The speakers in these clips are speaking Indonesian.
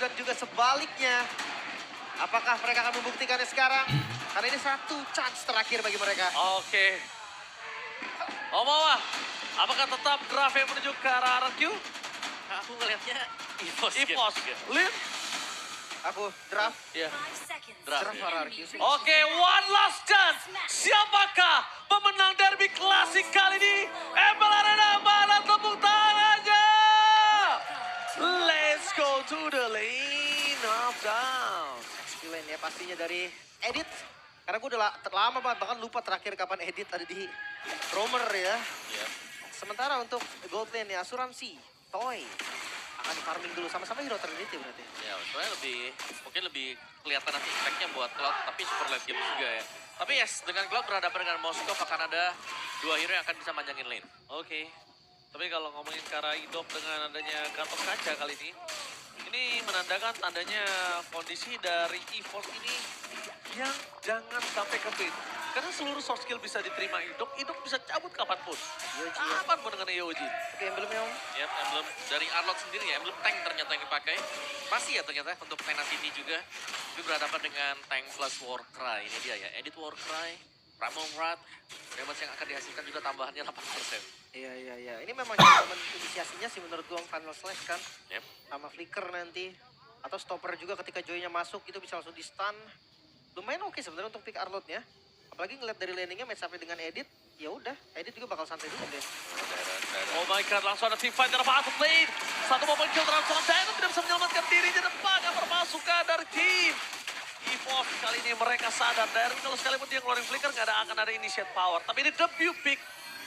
dan juga sebaliknya. Apakah mereka akan membuktikannya sekarang? Karena ini satu chance terakhir bagi mereka. Oke. Omawa, apakah tetap draft yang menuju ke arah RRQ? Aku ngelihatnya EVOS. EVOS, Lin? Aku draft. Iya. Draft Draft. RRQ sih. Oke, one last chance. Siapakah pemenang derby klasik kali ini? ML Arena, mana tepuk tangannya? Let's go to the lane of down. Lane ya pastinya dari Edit. Karena gue udah lama banget, bahkan lupa terakhir kapan Edit ada di Roamer ya. Iya. Sementara untuk gold lane ya, asuransi, Toy. Akan farming dulu sama-sama hero Trinity berarti. Ya, sebenarnya mungkin lebih kelihatan nanti impact-nya buat Cloud, tapi super late game juga ya. Tapi yes, dengan Cloud berhadapan dengan Moskov akan ada dua hero yang akan bisa manjangin lane. Oke. Tapi kalau ngomongin ke arah Idop dengan adanya kantong kaca kali ini menandakan tandanya kondisi dari EVOS ini yang jangan sampai ke pin. Karena seluruh soft skill bisa diterima Idop bisa cabut kapanpun. Kapanpun dengan EOG. Oke, emblemnya Om. Ya, emblem dari Arlot sendiri ya, emblem tank ternyata yang dipakai. Masih ya ternyata untuk Tenacity juga. Tapi berhadapan dengan tank plus Warcry. Ini dia ya, edit Warcry, Ramon Rat. Damage yang akan dihasilkan juga tambahannya 8%. Iya. Ini memang momen inisiasinya sih menurut gua Final Slash kan. Yep. Sama flicker nanti. Atau stopper juga ketika Joy-nya masuk itu bisa langsung di stun. Lumayan oke sebenarnya untuk pick Arlotnya. Apalagi ngeliat dari landingnya match up dengan Edit. Ya udah, Edit juga bakal santai dulu deh. Oh my god, langsung ada team fight dari Path Lane. Satu momen kill terhadap Diamond tidak bisa menyelamatkan dirinya depan yang permasukan dari tim EVOS. Kali ini mereka sadar, dan kalau sekalipun dia ngeluarin flicker nggak akan ada initiate power. Tapi ini debut pick.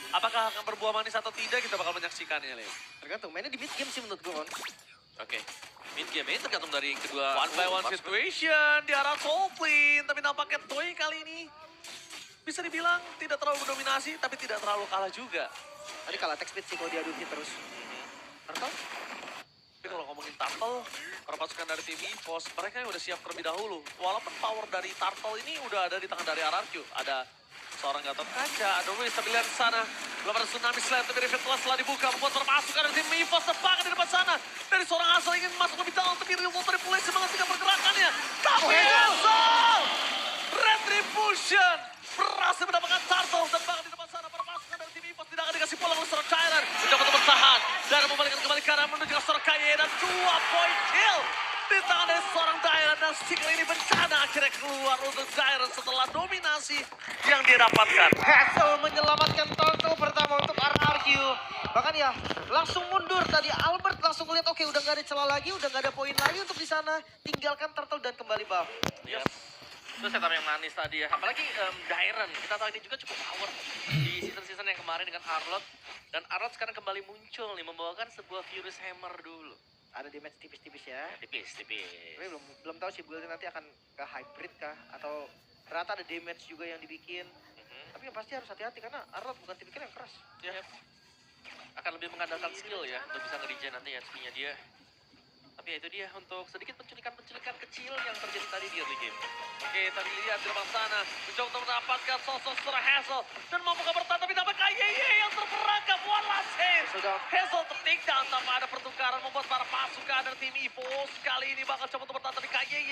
Apakah akan berbuah manis atau tidak, kita bakal menyaksikannya, Leo. Tergantung, mainnya di mid game sih menurut gua, Kon. Oke, mid game ini tergantung dari kedua one by one situation di arah top lane. Tapi nampaknya Toy kali ini bisa dibilang tidak terlalu mendominasi, tapi tidak terlalu kalah juga. Tadi kalah attack speed sih kalau diadu hit terus. Turtle? Tapi kalau ngomongin Turtle, perpasukan dari tim EVOS, mereka udah siap terlebih dahulu. Walaupun power dari Turtle ini udah ada di tangan dari RRQ. Ada seorang Gatot Kaca, ada Ruiz terpilihan di sana. Belum ada Tsunami Slam, tapi Rivet telah setelah dibuka. Membuat perpasukan dari tim EVOS terbang di depan sana. Dari seorang Hazel ingin masuk lebih dalam, tapi Real Water Police menghentikan pergerakannya. Tapi Hazel! Retribution! Berhasil mendapatkan Turtle terbang di depan sana. Perpasukan dari tim EVOS tidak akan dikasih pulang oleh Sora Tyler. Mencoba untuk bertahan. Dan membalikkan kembali ke arah menuju ke Sora Kaye. Dan 2 point kill di tangan dari seorang Dairon. Dan sticker ini bencana akhirnya keluar untuk Dairon setelah dominasi yang dia dapatkan. Hazel menyelamatkan Turtle pertama untuk RRQ. Bahkan ya langsung mundur tadi. Albert langsung ngeliat oke udah gak ada celah lagi, udah gak ada poin lagi untuk di sana. Tinggalkan Turtle dan kembali buff. Yes. Itu setup yang manis tadi ya. Apalagi Dairon, kita tahu ini juga cukup power di season-season yang kemarin dengan Arlot. Dan Arlot sekarang kembali muncul nih, membawakan sebuah Furious Hammer dulu. Ada damage tipis-tipis ya. Tipis. Tapi belum tahu sih buildnya nanti akan ke hybrid kah atau ternyata ada damage juga yang dibikin. Tapi yang pasti harus hati-hati karena Arlot bukan tipikal yang keras. Ya. Akan lebih mengandalkan skill ya untuk bisa nge-regen nanti HP-nya dia. Tapi ya itu dia untuk sedikit penculikan kecil yang terjadi tadi di early game. Oke, tadi lihat di depan sana. Mencoba untuk mendapatkan sosok seorang Hazel. Dan mau buka bertahan, tapi dapat KYY yang terperangkap. One last hit. Hazel ter-take down tanpa ada pertukaran. Membuat para pasukan dari tim EVOS kali ini bakal coba untuk bertahan. Tapi KYY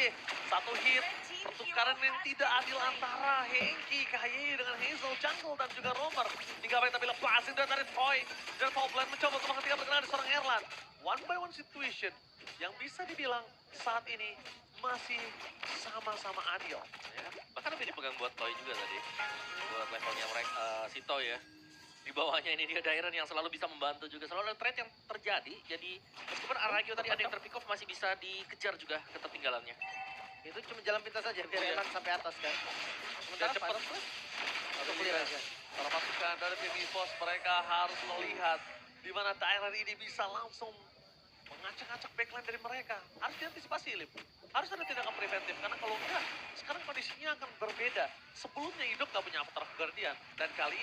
satu hit. Pertukaran yang tidak adil antara Henki, KYY dengan Hazel, Jungle, dan juga Romer. Hingga mereka tapi lepasin dari Toy. Dan Topland mencoba untuk menghentikan pergerakan di seorang Erlan. One by one situation yang bisa dibilang saat ini masih sama-sama adil. Ya. Bahkan lebih dipegang buat Toy juga tadi. Buat levelnya mereka, si Toy ya. Di bawahnya ini dia Dairon yang selalu bisa membantu juga. Selalu ada trade yang terjadi. Jadi meskipun Aragio tadi ada yang terpick off masih bisa dikejar juga ketertinggalannya. Itu cuma jalan pintas saja biar enak sampai atas kan. Dan cepat. Atau clear aja. Para pasukan dari tim EVOS mereka harus melihat di mana Dairon ini bisa langsung mengacak-acak backline dari mereka. Harus diantisipasi, Lip. Harus ada tindakan preventif, karena kalau enggak, sekarang kondisinya akan berbeda. Sebelumnya hidup gak punya Avatar of Guardian, dan kali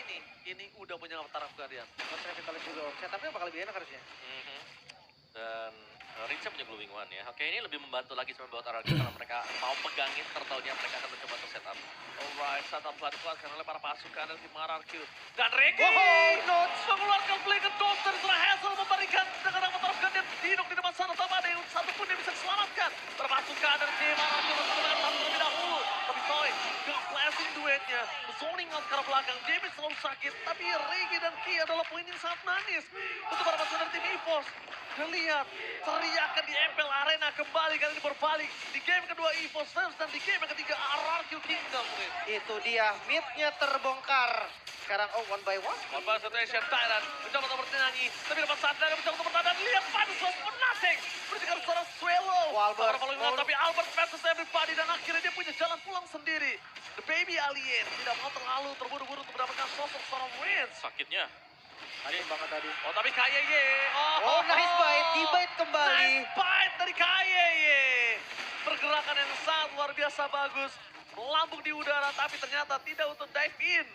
ini udah punya Avatar of Guardian. Terus revitalize juga, setupnya bakal lebih enak harusnya. Dan Rinsa punya Glowing One ya. Oke, ini lebih membantu lagi sama buat RRQ kalau mereka mau pegangin turtle-nya, mereka akan mencoba untuk setup. Alright, setup kuat oleh para pasukan dari tim RRQ. Dan Regi mengeluarkan Flicker Ghost dari setelah Hazel memberikan dengan Avatar of Guardian Dinok di depan sana. Tanpa ada yang satu pun yang bisa diselamatkan. ke arah belakang. James selalu sakit, tapi Regi dan Ki adalah poin yang sangat manis untuk para pasukan dari tim EVOS. Dan lihat, teriakan di MPL Arena kembali kali ini berbalik. Di game kedua EVOS Flames dan di game yang ketiga RRQ Kingdom. Itu dia, mid-nya terbongkar. Sekarang one by one. One ball situation, Tyrant mencoba untuk bernyanyi, tapi dapat sadar, mencoba untuk bertahan, dan lihat Pansos menasing. Berjika seorang Swallow. Albert. Tapi Albert versus everybody, dan akhirnya dia punya jalan pulang sendiri. The Baby Alien tidak mau terlalu terburu-buru untuk mendapatkan sosok seorang Wins. Sakitnya. Aneh banget tadi. Oh, tapi KYY. Oh, nice bite, di-bite kembali. Nice bite dari KYY. Pergerakan yang sangat luar biasa bagus. Melambung di udara, tapi ternyata tidak untuk dive in.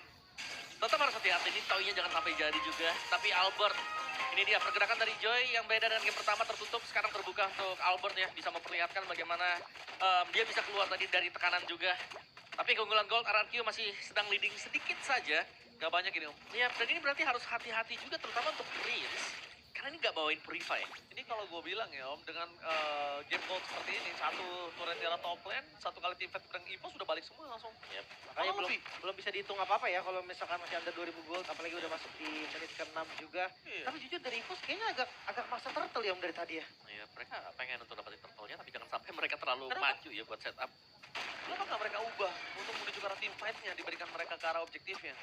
Tetap harus hati-hati, ini toynya jangan sampai jadi juga. Tapi Albert, ini dia pergerakan dari Joy yang beda dengan game pertama tertutup. Sekarang terbuka untuk Albert ya, bisa memperlihatkan bagaimana dia bisa keluar tadi dari tekanan juga. Tapi keunggulan Gold RRQ masih sedang leading sedikit saja. Gak banyak ini, Om. Ya, dan ini berarti harus hati-hati juga terutama untuk Prince. Karena ini nggak bawain Purify. Ini kalau gue bilang ya Om, dengan game mode seperti ini, satu turret di arah top lane, satu kali tim fight bareng Evo sudah balik semua langsung. Yep. Makanya Malah belum bisa dihitung apa-apa ya kalau misalkan masih under 2000 gold, apalagi udah masuk di menit ke-6 juga. Iya. Tapi jujur dari Evos kayaknya agak maksa turtle ya Om dari tadi ya. Ya, mereka pengen untuk dapetin turtle-nya, tapi jangan sampai mereka terlalu Kenapa? maju ya buat setup. Kenapa nggak mereka ubah untuk menuju ke arah team fight-nya diberikan mereka ke arah objektifnya?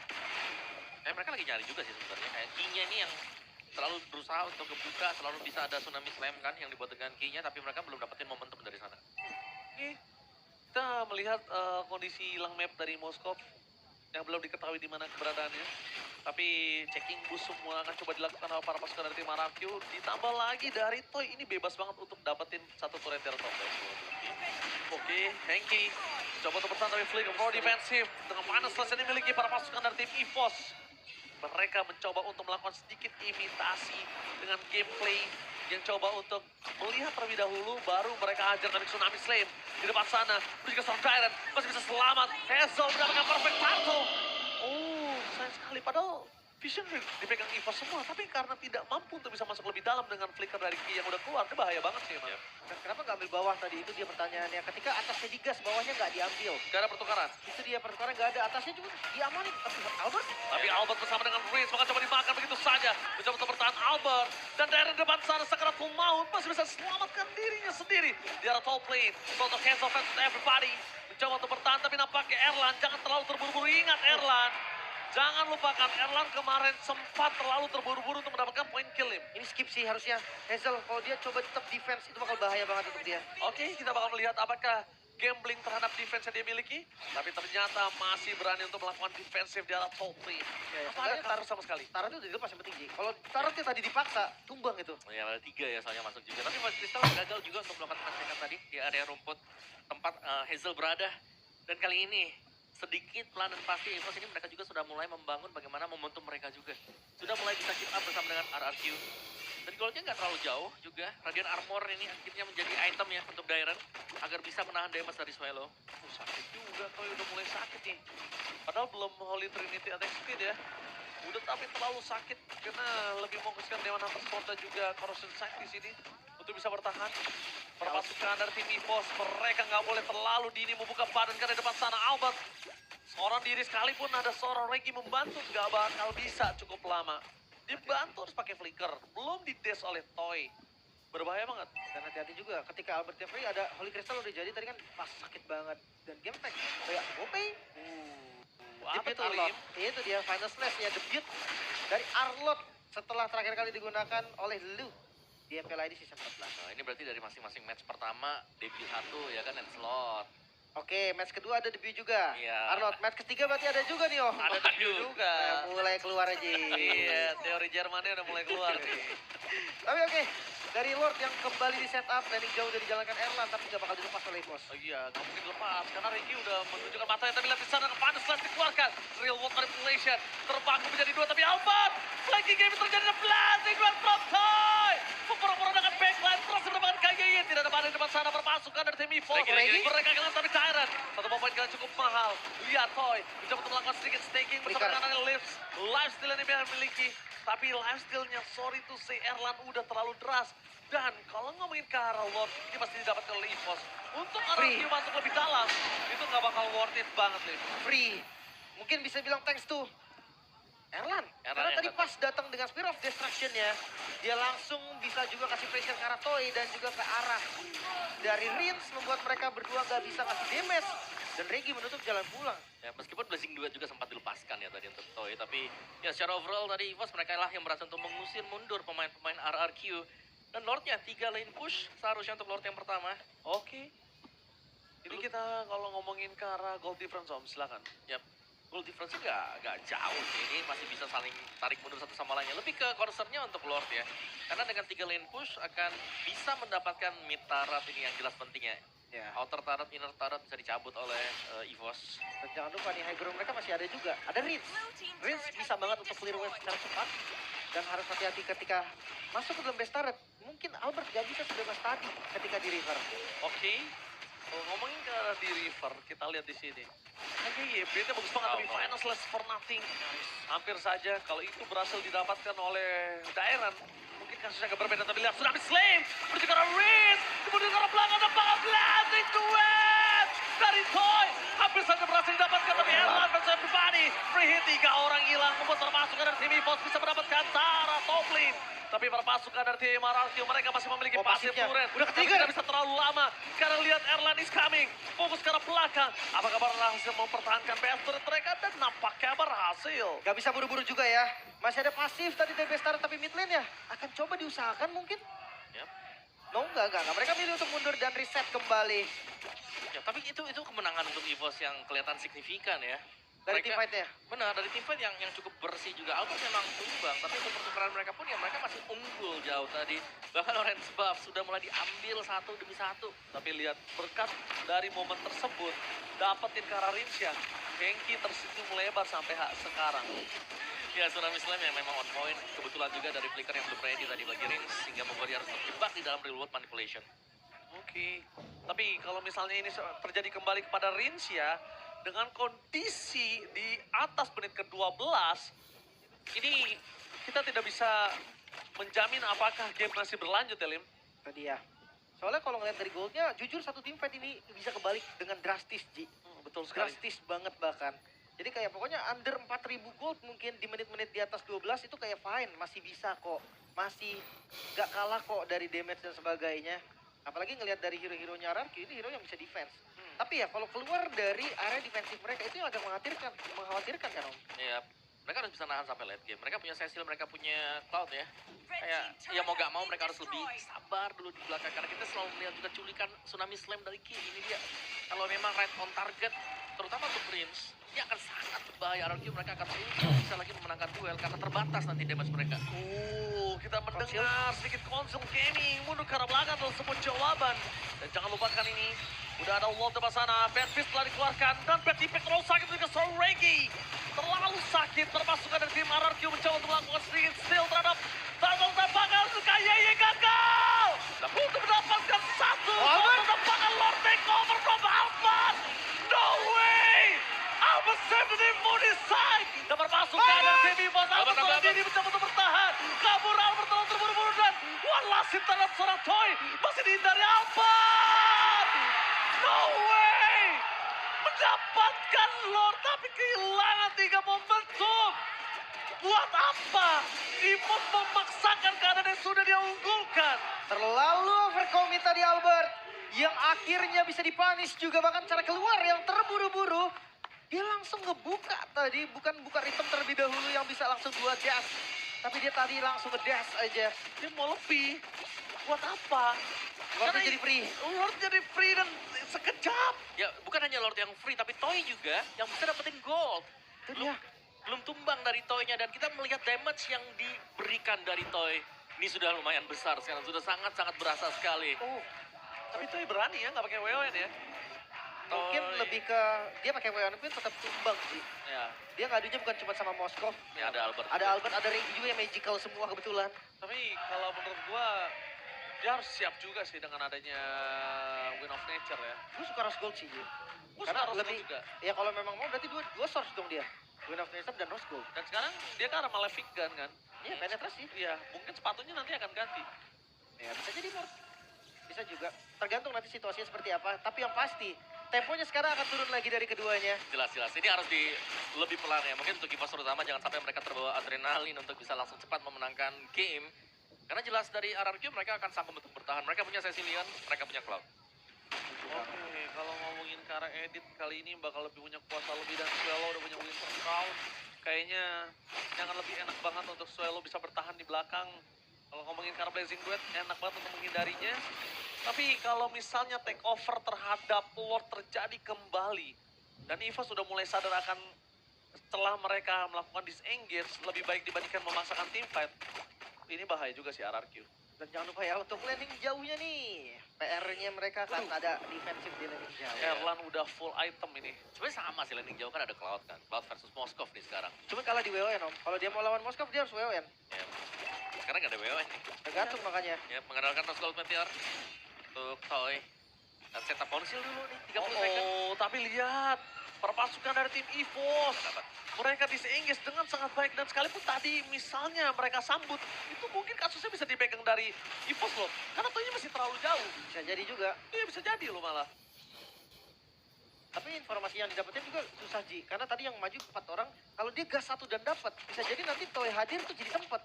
Mereka lagi nyari juga sih sebenarnya. Kayak key-nya ini yang selalu berusaha untuk kebuka, selalu bisa ada tsunami slam kan yang dibuat dengan key-nya, tapi mereka belum dapetin momentum dari sana. Ini kita melihat kondisi hilang map dari Moskov yang belum diketahui di mana keberadaannya. Tapi checking bus semua akan coba dilakukan oleh para pasukan dari tim RRQ. Ditambah lagi dari Toy, ini bebas banget untuk dapetin satu turret dari top lane. Oke, Henki coba untuk bertahan tapi flick for defensif dengan panas selesai dimiliki para pasukan dari tim EVOS. Mereka mencoba untuk melakukan sedikit imitasi dengan gameplay yang coba untuk melihat terlebih dahulu, baru mereka hajar dari Tsunami Slam di depan sana. Terus juga Storm Tyrant masih bisa selamat. Hazel mendapatkan perfect turtle. Oh, sayang sekali. Padahal Vision dipegang EVOS semua, tapi karena tidak mampu untuk bisa masuk lebih dalam dengan flicker dari Ki yang udah keluar, itu bahaya banget sih emang. Dan kenapa nggak ambil bawah tadi? Itu dia pertanyaannya. Ketika atasnya digas, bawahnya nggak diambil. Gak ada pertukaran. Itu dia pertukaran nggak ada. Atasnya juga diamanin. Tapi Albert Tapi Albert bersama dengan Reigns maka coba dimakan begitu saja. Mencoba untuk bertahan Albert. Dan dari depan sana Sakaratul Maut masih bisa selamatkan dirinya sendiri. Di arah top lane. Untuk cancel fans to everybody. Mencoba untuk bertahan tapi nampaknya Erlan. Jangan terlalu terburu-buru. Ingat Erlan. Jangan lupakan Erlan kemarin sempat terlalu terburu-buru untuk mendapatkan poin kill him. ini skip sih harusnya. Hazel kalau dia coba tetap defense itu bakal bahaya banget untuk dia. Oke, kita bakal melihat apakah gambling terhadap defense yang dia miliki. Tapi ternyata masih berani untuk melakukan defensif di arah top lane. Ya, Apa ada cover sama sekali? Taruh itu dilepas yang penting Ji. Kalau taruhnya tadi dipaksa, tumbang itu. Ya, ada 3 ya soalnya masuk juga. Tapi Mas Crystal gagal juga untuk melakukan pengecekan tadi di area rumput tempat Hazel berada. Dan kali ini sedikit pelan dan pasti EVOS ini mereka juga sudah mulai membangun bagaimana momentum mereka juga. Sudah mulai bisa keep up bersama dengan RRQ. Dan goldnya nggak terlalu jauh juga. Radiant Armor ini akhirnya menjadi item ya untuk Dairen agar bisa menahan damage dari Swallow. Sakit juga, Toy udah mulai sakit nih. Padahal belum Holy Trinity Attack Speed ya. Udah tapi terlalu sakit karena lebih fokuskan Dewan Hunter Sport dan juga Corrosion Sight di sini untuk bisa bertahan. Perpasukan dari tim EVOS, mereka nggak boleh terlalu dini membuka badan karena di depan sana Albert. Seorang diri sekalipun ada seorang Regi membantu nggak bakal bisa cukup lama. Dibantu harus pakai flicker, belum dides oleh Toy. Berbahaya banget. Dan hati-hati juga ketika Albert Jeffrey ada Holy Crystal udah jadi tadi kan pas sakit banget. Dan game tag kayak Gopay. Apa Debut tuh Arlot. Lim? Itu dia final slash ya debut dari Arlot setelah terakhir kali digunakan oleh Lu di MPL ID season 14. Nah, ini berarti dari masing-masing match pertama debut 1 ya kan Lancelot. Oke, match kedua ada debut juga. Iya. Arlot, match ketiga berarti ada juga nih, Om. Ada debut juga. Mulai keluar aja. Iya, teori Jermannya udah mulai keluar nih. Tapi oke, dari Lord yang kembali di setup, landing jauh dari dijalankan Erlan, tapi gak bakal dilepas oleh Bos. Oh iya, nggak mungkin lepas karena Ricky udah menunjukkan matanya, tapi lihat di sana panas slash dikeluarkan. Real world manipulation terbangku menjadi 2, tapi Albert flanking game terjadi dan blasting from Toy. Pura-pura dengan backline terus mendapatkan KYY. Tidak ada badan di depan sana perpasukan dari tim EVOS. Regi. Mereka kehilangan tapi Tyrant. Satu poin kalian cukup mahal. Lihat Toy mencoba untuk melakukan sedikit staking bersama Flicker. dengan lifesteal yang dia miliki. Tapi lifestealnya sorry to say Erlan udah terlalu deras. Dan kalau ngomongin ke arah Lord, ini pasti didapatkan oleh EVOS. Untuk Free. RRQ masuk lebih dalam, itu nggak bakal worth it banget, Lim. Free. Mungkin bisa bilang thanks to Erlan. Karena yang tadi datang. pas datang dengan Spear of Destruction-nya, dia langsung bisa juga kasih pressure ke arah Toy dan juga ke arah dari Rins, membuat mereka berdua nggak bisa ngasih damage. Dan Regi menutup jalan pulang. Ya, meskipun Blazing Duet juga sempat dilepaskan ya tadi untuk Toy, tapi ya secara overall tadi EVOS mereka lah yang berhasil untuk mengusir mundur pemain-pemain RRQ. Dan Lordnya 3 lane push seharusnya untuk Lord yang pertama. Oke. Ini kita kalau ngomongin ke arah goal difference Om, silakan. Yap, goal difference-nya nggak jauh sih. Ini masih bisa saling tarik mundur satu sama lainnya. Lebih ke concern-nya untuk Lord ya. Karena dengan 3 lane push akan bisa mendapatkan mid turret ini yang jelas pentingnya. Ya. Outer turret, inner turret bisa dicabut oleh EVOS. Dan jangan lupa nih, high ground mereka masih ada juga. Ada Rins. Rins bisa banget untuk clear wave secara cepat. Dan harus hati-hati ketika masuk ke dalam base turret. Mungkin Albert gak bisa sebebas tadi ketika di river. Oke. Kalau ngomongin ke arah di river, kita lihat di sini. Oke, YB-nya bagus banget, tapi finals less for nothing. Hampir saja kalau itu berhasil didapatkan oleh Dairan. Mungkin kasusnya agak berbeda, tapi lihat Tsunami Slam. Menuju ke arah Riz. Kemudian ke arah belakang, apakah Blazing Duet dari Toy. Hampir saja berhasil didapatkan, tapi Erlan versus everybody. Free hit, 3 orang hilang. Membuat termasuk dari tim EVOS bisa mendapatkan Tara top lane. Tapi para pasukan dari tim RRQ mereka masih memiliki pasif pasifnya. turret. Udah Tapi ke-trigger. tidak bisa terlalu lama. Sekarang lihat Erlan is coming. Fokus ke arah belakang. Apakah berhasil mempertahankan PS turret mereka? Dan nampaknya berhasil. Gak bisa buru-buru juga ya. Masih ada pasif tadi dari base turret, tapi mid lane ya akan coba diusahakan mungkin. Yap. No, enggak. Mereka milih untuk mundur dan reset kembali Ya, tapi itu kemenangan untuk EVOS yang kelihatan signifikan ya. dari Mereka- teamfight-nya. Benar, dari tim fight yang cukup bersih juga. Albert memang tumbang, tapi untuk pertukaran mereka pun ya mereka masih unggul jauh tadi. Bahkan Orange Buff sudah mulai diambil satu demi satu. Tapi lihat berkat dari momen tersebut dapetin ke arah Rinsya. Hengki tersenyum lebar sampai sekarang. Ya, Tsunami Slam yang memang on point. Kebetulan juga dari Flicker yang belum ready tadi bagi Rins, sehingga membuat dia harus terjebak di dalam real world manipulation. Oke. Tapi kalau misalnya ini terjadi kembali kepada Rinsya, dengan kondisi di atas menit ke-12, ini kita tidak bisa menjamin apakah game masih berlanjut ya, Lim? Tadi ya. Soalnya kalau ngeliat dari goldnya, jujur satu tim fight ini bisa kebalik dengan drastis, Ji. Betul sekali. Drastis banget bahkan. Jadi kayak pokoknya under 4.000 gold mungkin di menit-menit di atas 12 itu kayak fine. Masih bisa kok. Masih gak kalah kok dari damage dan sebagainya. Apalagi ngelihat dari hero-heronya RRQ, ini hero yang bisa defense. Tapi ya kalau keluar dari area defensif mereka itu yang agak mengkhawatirkan kan Om? Ya, mereka harus bisa nahan sampai late game. Mereka punya Cecil, mereka punya Cloud ya. Kayak, ya mau gak mau mereka harus lebih sabar dulu di belakang. Karena kita selalu melihat juga culikan Tsunami Slam dari Ki. Ini dia, kalau memang right on target, terutama untuk Prince, ini akan sangat berbahaya. RRQ mereka akan sulit bisa lagi memenangkan duel karena terbatas nanti damage mereka. Kita mendengar sedikit konsol gaming mundur ke arah belakang untuk sebuah jawaban. Dan jangan lupakan ini, udah ada wall depan sana, Bad Fist telah dikeluarkan, dan Bad Impact terlalu sakit juga Soregi. Terlalu sakit, termasuk dari tim RRQ mencoba untuk melakukan sedikit steal terhadap Tanggul Tembakan, Yeye gagal! Tapi untuk mendapatkan satu, tembakan Lord Takeover from Albert! No way! Albert save the team for this side! Dan berpasukan dari tim EVOS, Albert sendiri mencoba untuk bertahan. Kabur Albert terlalu terburu-buru dan one last hit terhadap seorang Toy. Masih dihindari Albert! No way! Mendapatkan Lord tapi kehilangan 3 momentum. Buat apa? Imut memaksakan keadaan yang sudah dia unggulkan. Terlalu overcommit tadi Albert. Yang akhirnya bisa dipunish juga, bahkan cara keluar yang terburu-buru. Dia langsung ngebuka tadi, bukan buka rhythm terlebih dahulu yang bisa langsung 2 dash. Tapi dia tadi langsung nge-dash aja. Dia mau lebih. Buat apa? Lord jadi free. Lord jadi free dan sekejap. Ya, bukan hanya Lord yang free, tapi Toy juga yang bisa dapetin gold. Itu dia. Belum tumbang dari Toy-nya, dan kita melihat damage yang diberikan dari Toy. Ini sudah lumayan besar sekarang, sudah sangat-sangat berasa sekali. Oh, Tapi Toy berani ya, nggak pakai WON ya. mungkin Toy. lebih ke dia pakai WN pun tetap tumbang sih. Ya, Dia ngadunya bukan cuma sama Moskov. ya ada Albert. Ada Albert, ada Regi juga yang magical semua kebetulan. Tapi kalau menurut gua, dia harus siap juga sih dengan adanya Win of Nature ya. Gue suka Rose Gold sih. Ji. Gua Karena suka Rose lebih, Gold juga. ya kalau memang mau berarti dua source dong dia. Win of Nature dan Rose Gold. Dan sekarang dia kan arah Malefic Gun kan. Iya, penetrasi. Iya, mungkin sepatunya nanti akan ganti. Ya bisa jadi Mort. Bisa juga. Tergantung nanti situasinya seperti apa. Tapi yang pasti, temponya sekarang akan turun lagi dari keduanya. Jelas-jelas, ini harus lebih pelan ya. Mungkin untuk EVOS terutama jangan sampai mereka terbawa adrenalin untuk bisa langsung cepat memenangkan game. Karena jelas dari RRQ mereka akan sanggup untuk bertahan. Mereka punya Cecilion, mereka punya Cloud. Oke, kalau ngomongin ke arah edit kali ini bakal lebih punya kuasa lebih dan Swallow udah punya Winter Crown. Kayaknya yang lebih enak banget untuk Swallow bisa bertahan di belakang. Kalau ngomongin ke arah Blazing Duet, enak banget untuk menghindarinya. Tapi kalau misalnya take over terhadap Lord terjadi kembali, dan EVOS sudah mulai sadar akan setelah mereka melakukan disengage, lebih baik dibandingkan memaksakan teamfight, ini bahaya juga sih RRQ. Dan jangan lupa ya untuk landing jauhnya nih. PR-nya mereka kan ada defensif di landing jauh. Erlan udah full item ini. Sebenarnya sama sih landing jauh kan ada Cloud kan. Cloud versus Moskov nih sekarang. Cuma kalah di WON om. Kalau dia mau lawan Moskov dia harus WON. Ya. Sekarang nggak ada WO nih. Tergantung makanya. Ya, mengandalkan Rose Meteor untuk Toy. Dan setup Ponsil dulu nih, 30 second. Oh, tapi lihat perpasukan dari tim EVOS. Mereka disengage dengan sangat baik dan sekalipun tadi misalnya mereka sambut, itu mungkin kasusnya bisa dipegang dari EVOS loh. Karena toynya masih terlalu jauh. Bisa jadi juga. Iya bisa jadi loh malah. Tapi informasi yang didapetin juga susah Ji. Karena tadi yang maju 4 orang, kalau dia gas 1 dan dapat, bisa jadi nanti Toy hadir tuh jadi sempet.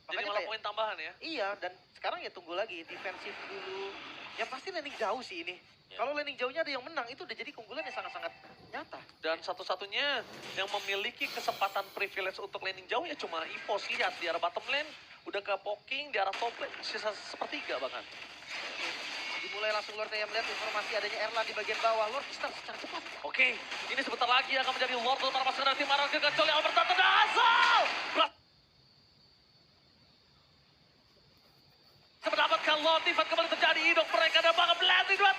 Jadi malah poin tambahan ya. Iya, dan sekarang ya tunggu lagi, defensif dulu. Yang pasti landing jauh sih ini. Ya. Kalau landing jauhnya ada yang menang, itu udah jadi keunggulan yang sangat-sangat nyata. Dan satu-satunya yang memiliki kesempatan privilege untuk landing jauh ya cuma EVOS. Lihat di arah bottom lane, udah ke poking, di arah top lane, sisa sepertiga bahkan. Dimulai langsung Lord yang melihat informasi adanya Erlan di bagian bawah. Lord start secara cepat. Oke, ini sebentar lagi akan menjadi Lord untuk para pasukan dari tim Arang kecuali Albert Tata Dasal. Mendapatkan Lord, event kembali terjadi, hidup mereka dan bahkan Blazing Duet.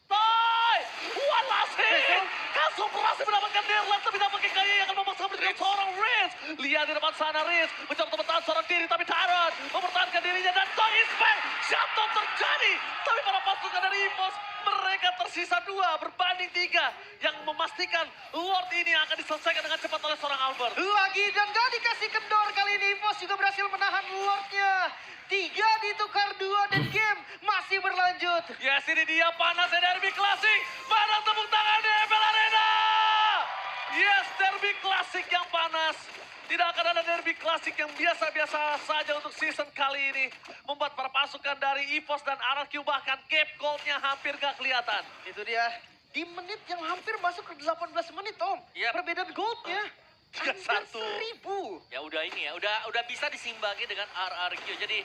Toy! One last hit! Kaso berhasil mendapatkan Nerland, tapi nampaknya kaya yang akan memaksa menjadi seorang Riz. Lihat di depan sana Riz, mencoba untuk bertahan seorang diri, tapi Tyrant mempertahankan dirinya dan Toy is back. Shutdown terjadi, tapi para pasukan dari EVOS mereka tersisa 2 berbanding 3 yang memastikan Lord ini akan diselesaikan dengan cepat oleh seorang Albert. Lagi dan gak dikasih kendor kali ini. EVOS juga berhasil menahan Lordnya. 3 ditukar 2 dan game masih berlanjut. Yes, ini dia panasnya Derby Classic. Mana tepuk tangan di FL Arena? Yes, Derby Classic yang panas. Tidak akan ada Derby Classic yang biasa-biasa saja untuk season kali ini. Membuat para pasukan dari EVOS dan RRQ bahkan gap goldnya hampir gak kelihatan. Itu dia. Di menit yang hampir masuk ke 18 menit Om. Yap. Perbedaan goldnya. Tiga Hampir satu. 1000. Ya udah ini ya, udah bisa disimbangi dengan RRQ. Jadi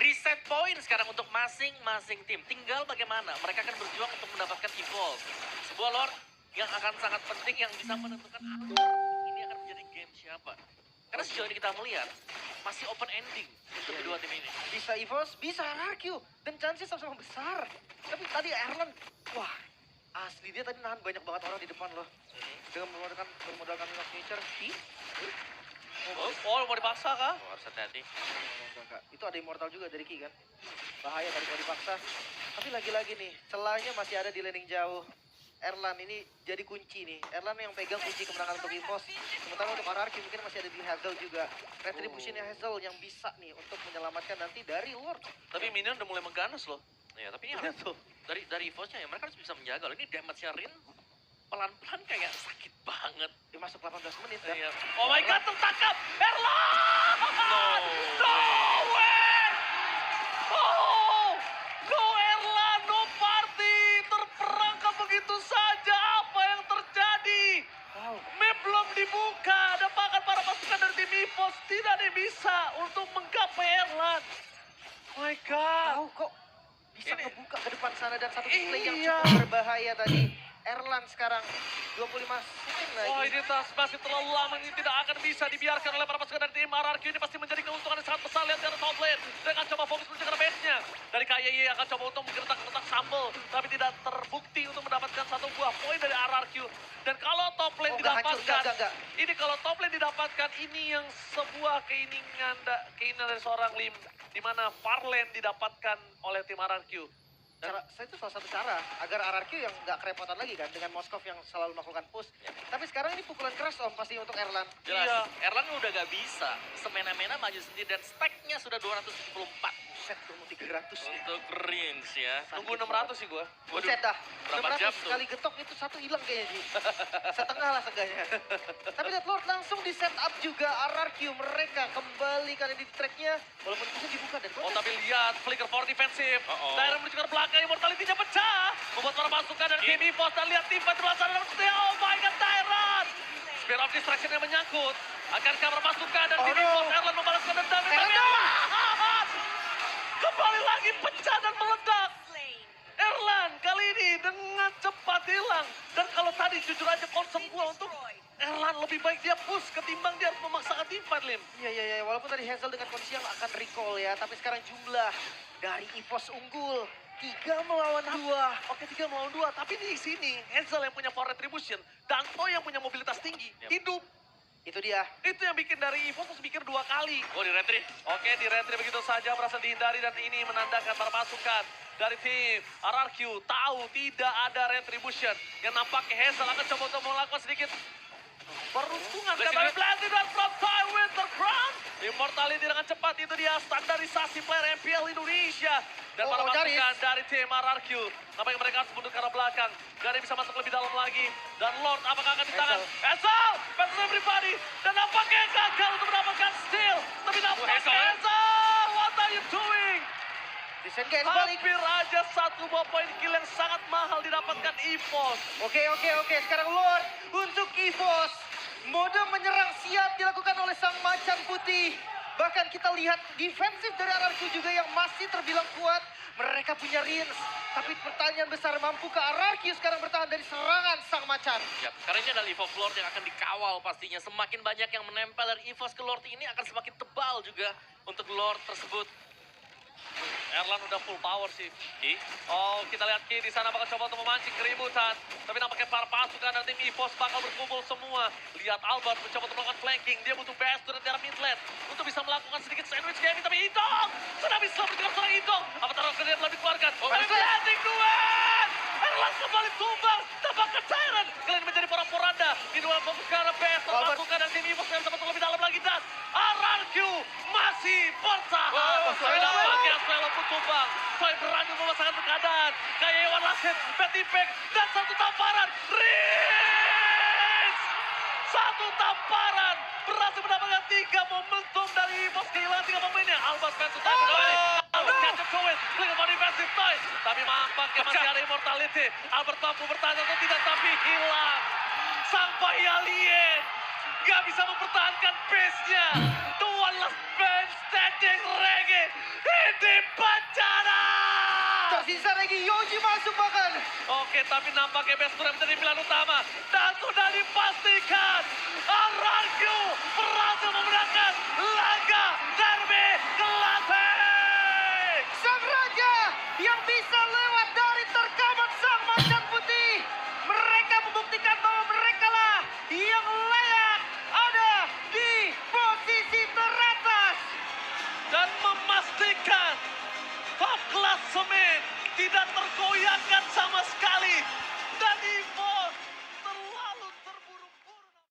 reset point sekarang untuk masing-masing tim. Tinggal bagaimana mereka akan berjuang untuk mendapatkan evolve. Sebuah Lord yang akan sangat penting yang bisa menentukan ini akan menjadi game siapa. Karena sejauh ini kita melihat masih open ending untuk kedua tim ini. Bisa EVOS, bisa RRQ. Dan chances sama-sama besar. Tapi tadi Erlan, wah asli dia tadi nahan banyak banget orang di depan loh. Dengan bermodalkan Wing of Nature. Oh, mau dipaksa kah? Oh, harus hati-hati. Enggak. Itu ada immortal juga dari Ki kan. Bahaya tadi kalau dipaksa. Tapi lagi-lagi nih, celahnya masih ada di landing jauh. Erlan ini jadi kunci nih. Erlan yang pegang kunci kemenangan untuk EVOS. Sementara untuk RRQ mungkin masih ada di Hazel juga. Retributionnya Hazel yang bisa nih untuk menyelamatkan nanti dari Lord. Tapi minion udah mulai mengganas loh. Ya, tapi ini Lihat harus tuh. dari EVOS-nya ya mereka harus bisa menjaga loh. Ini damage-nya Rin pelan-pelan kayak sakit banget. Dia masuk 18 menit kan. Iya. Oh my god, tertangkap! Erlan! No way! Oh! No Erlan, no party! Terperangkap begitu saja. Apa yang terjadi? Wow. Map belum dibuka. Dan bahkan para pasukan dari tim EVOS tidak ada yang bisa untuk menggapai Erlan. My god. Wow, kok bisa Ini- ngebuka ke depan sana dan satu display yang Iya. cukup berbahaya tadi. Erlan sekarang 25 second lagi. Wah, ini masih terlalu lama, ini tidak akan bisa dibiarkan oleh para pasukan dari tim RRQ. Ini pasti menjadi keuntungan yang sangat besar. Lihat dari top lane. Dia akan coba fokus menuju ke base-nya. Dari KYY akan coba untuk menggertak-gertak Sambel. Tapi tidak terbukti untuk mendapatkan satu buah poin dari RRQ. Dan kalau top lane Oh, nggak hancur, didapatkan, nggak. ini kalau top lane didapatkan, ini yang sebuah keinginan dari seorang Lim. Di mana far lane didapatkan oleh tim RRQ. Saya itu salah satu cara agar RRQ yang nggak kerepotan lagi kan dengan Moskov yang selalu melakukan push. Ya. Tapi sekarang ini pukulan keras Om pasti untuk Erlan. Jelas, Iya. Erlan udah gak bisa semena-mena maju sendiri dan stack-nya sudah 274. set untuk 300. Untuk Rins ya. Nunggu 600 sih gua. Buset dah. berapa jam 600 tuh? kali getok itu satu hilang kayaknya, Ji. Setengah lah seenggaknya. Tapi Death Lord langsung di setup juga RRQ. Mereka kembali kali di tracknya. Walaupun bisa dibuka dan Oh tapi lihat, flicker for defensif. Tyrant menuju ke belakang, Immortality-nya pecah. Membuat para pasukan dan Kim. Kim Evos dan lihat tim pada sana dan setia. Oh my god, Tyrant! Spear of Distraction yang menyangkut. Akankah para pasukan dan Kim no. Evos Erlan membalaskan dendam. Tapi Erlan! Kembali lagi pecah dan meledak. Erlan kali ini dengan cepat hilang. Dan kalau tadi jujur aja concern gua untuk Erlan lebih baik dia push ketimbang dia harus memaksakan teamfight, Lim. Iya. Walaupun tadi Hazel dengan kondisi yang akan recall ya. Tapi sekarang jumlah dari EVOS unggul. 3 melawan 2. Oke, 3 melawan 2. Tapi di sini, Hazel yang punya power retribution, Danto yang punya mobilitas tinggi, hidup. Itu dia. Itu yang bikin dari EVOS harus mikir 2 kali. Oh di retri. Oke, di retry begitu saja berhasil dihindari dan ini menandakan para pasukan dari tim RRQ tahu tidak ada retribution. Yang nampaknya Hazel akan coba untuk melakukan sedikit peruntungan. Tapi Blasi dan from Toy Winter Crown. Immortality dengan cepat, itu dia standarisasi player MPL Indonesia. Dan para Jaris. pasukan dari tim RRQ. Nampaknya mereka harus mundur ke arah belakang. Gary bisa masuk lebih dalam lagi. Dan Lord apakah akan ditangan? Hazel! Passes everybody. Dan nampaknya gagal untuk mendapatkan steal. Tapi nampaknya Hazel. Hazel! What are you doing? Disengage balik. Hampir aja 1 buah poin kill yang sangat mahal didapatkan EVOS. Oke. Sekarang Lord untuk EVOS. Mode menyerang siap dilakukan oleh sang macan putih. Bahkan kita lihat defensif dari RRQ juga yang masih terbilang kuat. Mereka punya Rins. Tapi pertanyaan besar, mampukah RRQ sekarang bertahan dari serangan sang macan? Ya, karena ini adalah EVOS Lord yang akan dikawal pastinya. Semakin banyak yang menempel dari EVOS ke Lord ini akan semakin tebal juga untuk Lord tersebut. Erlan udah full power sih. Ki, Oh, kita lihat Ki di sana bakal coba untuk memancing keributan. Tapi nampaknya para pasukan dan tim EVOS bakal berkumpul semua. Lihat Albert mencoba untuk melakukan flanking. Dia butuh best dari arah mid lane untuk bisa melakukan sedikit sandwich gaming. Tapi Itong sudah bisa bergerak seorang Itong. Apa taruh ke dia telah dikeluarkan. Tapi landing duet. Erlan kembali tumbang. Tampaknya Tyrant. Kalian menjadi poranda di dua fokus ke arah best. Pasukan dan tim EVOS yang sempat lebih dalam lagi. Dan RRQ masih bertahan. Tapi nampaknya Swallow pun tumbang. Soy berani memasangkan keadaan. Kayak Iwan Lasit, Petty Pack, dan satu tamparan. Rins! Satu tamparan. Berhasil mendapatkan 3 momentum dari EVOS. Kehilangan 3 pemainnya. Albert Spencer Toy kembali. Albert catch up to win. Bling on defensive Toy. Tapi nampaknya masih ada Immortality. Albert mampu bertahan atau tidak, tapi hilang. Sampai alien. Gak bisa mempertahankan pace-nya. The one last man standing Reggae. Ini bencana. Tersisa lagi Yoji masuk bahkan. Oke, tapi nampaknya Bestur yang menjadi pilihan utama. Dan sudah dipastikan. RRQ berhasil memenangkan laga derby Kelantan. Sang Raja yang bisa lewat dari terkaman sang macan putih. Mereka membuktikan bahwa mereka lah yang layak ada di posisi teratas. Dan memastikan top klasemen tidak tergoyahkan sama sekali